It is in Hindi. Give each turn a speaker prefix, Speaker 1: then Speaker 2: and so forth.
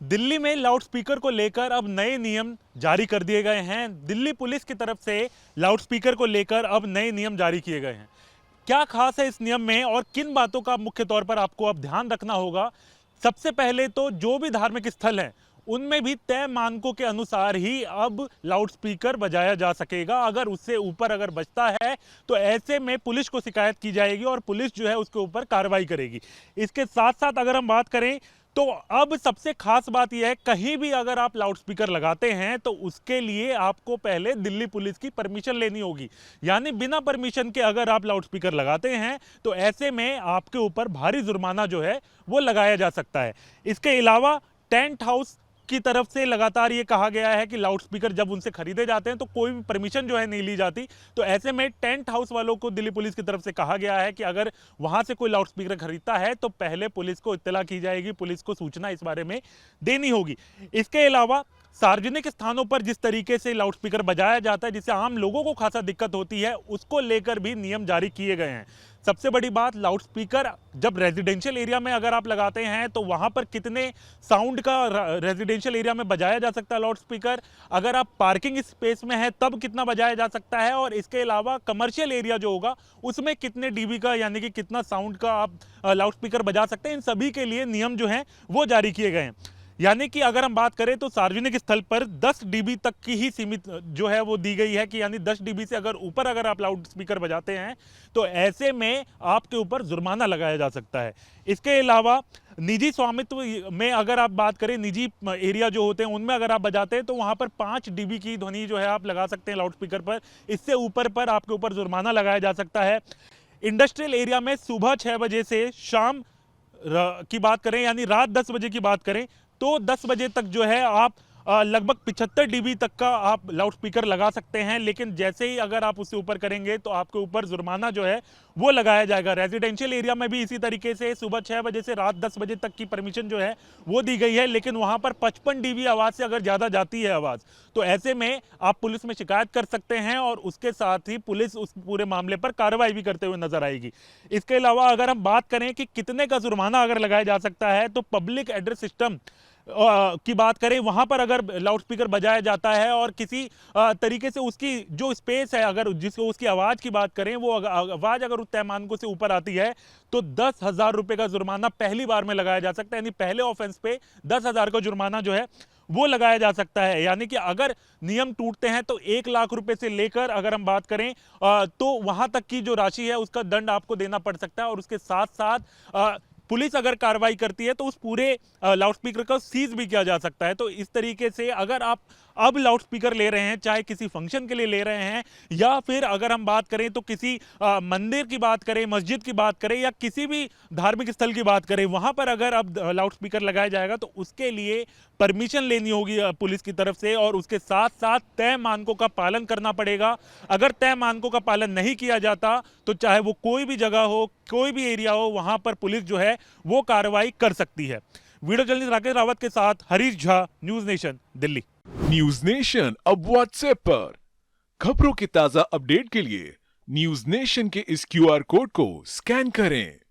Speaker 1: दिल्ली में लाउडस्पीकर को लेकर अब नए नियम जारी कर दिए गए हैं। दिल्ली पुलिस की तरफ से लाउडस्पीकर को लेकर अब नए नियम जारी किए गए हैं। क्या खास है इस नियम में और किन बातों का मुख्य तौर पर आपको अब ध्यान रखना होगा? सबसे पहले तो जो भी धार्मिक स्थल हैं उनमें भी तय मानकों के अनुसार ही अब लाउडस्पीकर बजाया जा सकेगा। अगर उससे ऊपर अगर बजता है तो ऐसे में पुलिस को शिकायत की जाएगी और पुलिस जो है उसके ऊपर कार्रवाई करेगी। इसके साथ साथ अगर हम बात करें तो अब सबसे खास बात यह है, कहीं भी अगर आप लाउडस्पीकर लगाते हैं तो उसके लिए आपको पहले दिल्ली पुलिस की परमिशन लेनी होगी। यानी बिना परमिशन के अगर आप लाउडस्पीकर लगाते हैं तो ऐसे में आपके ऊपर भारी जुर्माना जो है वो लगाया जा सकता है। इसके अलावा टेंट हाउस की तरफ से लगातार ये कहा गया है कि लाउडस्पीकर जब उनसे खरीदे जाते हैं तो कोई भी परमिशन जो है नहीं ली जाती। तो ऐसे में टेंट हाउस वालों को दिल्ली पुलिस की तरफ से कहा गया है कि अगर वहां से कोई लाउडस्पीकर खरीदता है तो पहले पुलिस को इत्तला की जाएगी, पुलिस को सूचना इस बारे में देनी होगी। इसके अलावा सार्वजनिक स्थानों पर जिस तरीके से लाउडस्पीकर बजाया जाता है जिससे आम लोगों को खासा दिक्कत होती है, उसको लेकर भी नियम जारी किए गए हैं। सबसे बड़ी बात, लाउडस्पीकर जब रेजिडेंशियल एरिया में अगर आप लगाते हैं तो वहां पर कितने साउंड का रेजिडेंशियल एरिया में बजाया जा सकता है लाउडस्पीकर, अगर आप पार्किंग स्पेस में है तब कितना बजाया जा सकता है, और इसके अलावा कमर्शियल एरिया जो होगा उसमें कितने डीबी का यानी कि कितना साउंड का आप लाउडस्पीकर बजा सकते हैं, इन सभी के लिए नियम जो हैं वो जारी किए गए हैं। यानी कि अगर हम बात करें तो सार्वजनिक स्थल पर 10 डीबी तक की ही सीमित जो है वो दी गई है कि यानी 10 डीबी से अगर ऊपर अगर आप लाउड स्पीकर बजाते हैं तो ऐसे में आपके ऊपर जुर्माना लगाया जा सकता है। इसके अलावा निजी स्वामित्व में अगर आप बात करें, निजी एरिया जो होते हैं उनमें अगर आप बजाते हैं तो वहां पर 5 डीबी की ध्वनि जो है आप लगा सकते हैं लाउड स्पीकर पर। इससे ऊपर पर आपके ऊपर जुर्माना लगाया जा सकता है। इंडस्ट्रियल एरिया में सुबह 6 बजे से शाम की बात करें यानी रात 10 बजे की बात करें तो 10 बजे तक जो है आप लगभग 75 डीबी तक का आप लाउडस्पीकर लगा सकते हैं। लेकिन जैसे ही अगर आप उससे ऊपर करेंगे तो आपके ऊपर जुर्माना जो है वो लगाया जाएगा। रेजिडेंशियल एरिया में भी इसी तरीके से सुबह 6 बजे से रात 10 बजे तक की परमिशन जो है वो दी गई है, लेकिन वहां पर 55 डीबी आवाज से अगर ज्यादा जाती है आवाज तो ऐसे में आप पुलिस में शिकायत कर सकते हैं और उसके साथ ही पुलिस उस पूरे मामले पर कार्रवाई भी करते हुए नजर आएगी। इसके अलावा अगर हम बात करें कि कितने का जुर्माना अगर लगाया जा सकता है तो पब्लिक एड्रेस सिस्टम की बात करें, वहां पर अगर लाउडस्पीकर बजाया जाता है और किसी तरीके से उसकी जो स्पेस है अगर जिसको उसकी आवाज की बात करें वो आवाज अगर उस पैमानकों से ऊपर आती है तो 10,000 रुपए का जुर्माना पहली बार में लगाया जा सकता है। यानी पहले ऑफेंस पे 10,000 का जुर्माना जो है वो लगाया जा सकता है। यानी कि अगर नियम टूटते हैं तो 1 लाख रुपए से लेकर अगर हम बात करें तो वहां तक की जो राशि है उसका दंड आपको देना पड़ सकता है। और उसके साथ साथ पुलिस अगर कार्रवाई करती है तो उस पूरे लाउडस्पीकर को सीज भी किया जा सकता है। तो इस तरीके से अगर आप अब लाउडस्पीकर ले रहे हैं, चाहे किसी फंक्शन के लिए ले रहे हैं या फिर अगर हम बात करें तो किसी मंदिर की बात करें, मस्जिद की बात करें या किसी भी धार्मिक स्थल की बात करें, वहां पर अगर अब लाउडस्पीकर लगाया जाएगा तो उसके लिए परमिशन लेनी होगी पुलिस की तरफ से और उसके साथ साथ तय मानकों का पालन करना पड़ेगा। अगर तय मानकों का पालन नहीं किया जाता तो चाहे वो कोई भी जगह हो, कोई भी एरिया हो, वहां पर पुलिस जो है वो कार्रवाई कर सकती है। वीडियो जर्नलिस्ट राकेश रावत के साथ Harish Jha, news nation, Delhi.
Speaker 2: News nation अब व्हाट्सएप पर खबरों के ताजा अपडेट के लिए न्यूज नेशन के इस क्यूआर कोड को स्कैन करें।